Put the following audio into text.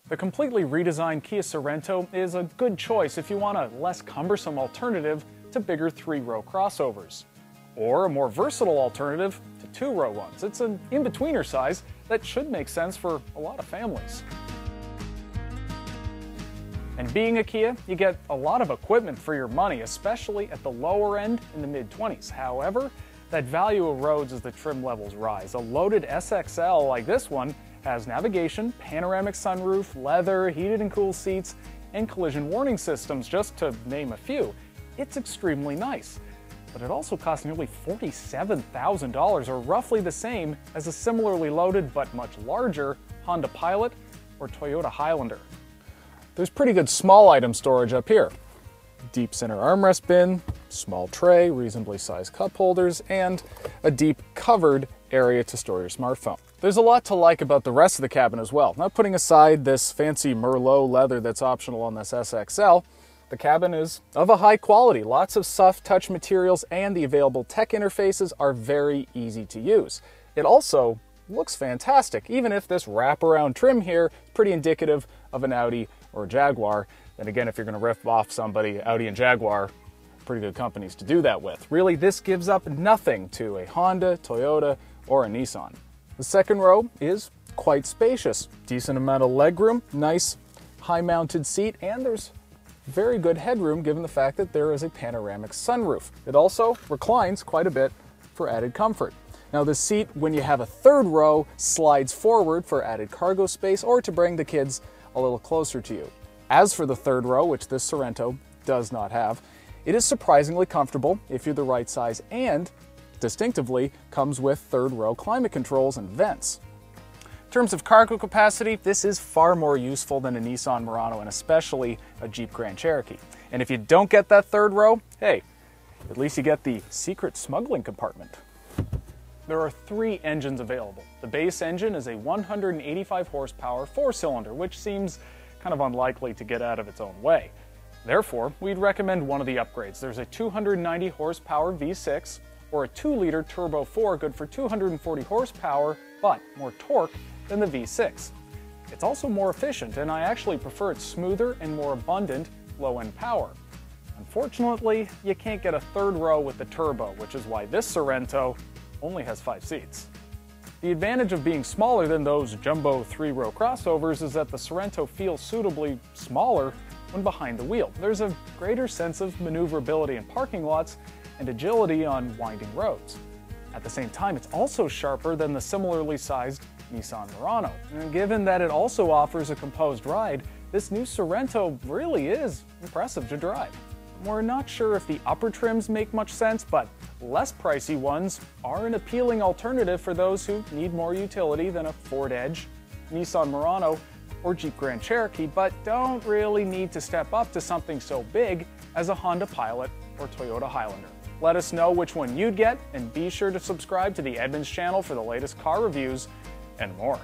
The completely redesigned Kia Sorento is a good choice if you want a less cumbersome alternative to bigger 3-row crossovers, or a more versatile alternative to 2-row ones. It's an in-betweener size that should make sense for a lot of families. And being a Kia, you get a lot of equipment for your money, especially at the lower end in the mid-20s. However, that value erodes as the trim levels rise. A loaded SXL like this one has navigation, panoramic sunroof, leather, heated and cooled seats, and collision warning systems, just to name a few. It's extremely nice. But it also costs nearly $47,000, or roughly the same as a similarly loaded but much larger Honda Pilot or Toyota Highlander. There's pretty good small item storage up here. Deep center armrest bin, small tray, reasonably sized cup holders, and a deep covered area to store your smartphone. There's a lot to like about the rest of the cabin as well. Not putting aside this fancy Merlot leather that's optional on this SXL, the cabin is of a high quality. Lots of soft touch materials, and the available tech interfaces are very easy to use. It also looks fantastic, even if this wraparound trim here is pretty indicative of an Audi or a Jaguar. And again, if you're going to rip off somebody, Audi and Jaguar, pretty good companies to do that with. Really, this gives up nothing to a Honda, Toyota, or a Nissan. The second row is quite spacious. Decent amount of legroom, nice high-mounted seat, and there's very good headroom given the fact that there is a panoramic sunroof. It also reclines quite a bit for added comfort. Now the seat, when you have a third row, slides forward for added cargo space or to bring the kids a little closer to you. As for the third row, which this Sorento does not have, it is surprisingly comfortable if you're the right size, and distinctively comes with third row climate controls and vents. In terms of cargo capacity, this is far more useful than a Nissan Murano and especially a Jeep Grand Cherokee. And if you don't get that third row, hey, at least you get the secret smuggling compartment. There are 3 engines available. The base engine is a 185 horsepower 4-cylinder, which seems kind of unlikely to get out of its own way. Therefore, we'd recommend one of the upgrades. There's a 290 horsepower V6 or a 2-liter Turbo 4, good for 240 horsepower, but more torque than the V6. It's also more efficient, and I actually prefer its smoother and more abundant low-end power. Unfortunately, you can't get a third row with the turbo, which is why this Sorento only has 5 seats. The advantage of being smaller than those jumbo 3-row crossovers is that the Sorento feels suitably smaller when behind the wheel. There's a greater sense of maneuverability in parking lots and agility on winding roads. At the same time, it's also sharper than the similarly sized Nissan Murano. And given that it also offers a composed ride, this new Sorento really is impressive to drive. We're not sure if the upper trims make much sense, but less pricey ones are an appealing alternative for those who need more utility than a Ford Edge, Nissan Murano, or Jeep Grand Cherokee, but don't really need to step up to something so big as a Honda Pilot or Toyota Highlander. Let us know which one you'd get, and be sure to subscribe to the Edmunds channel for the latest car reviews and more.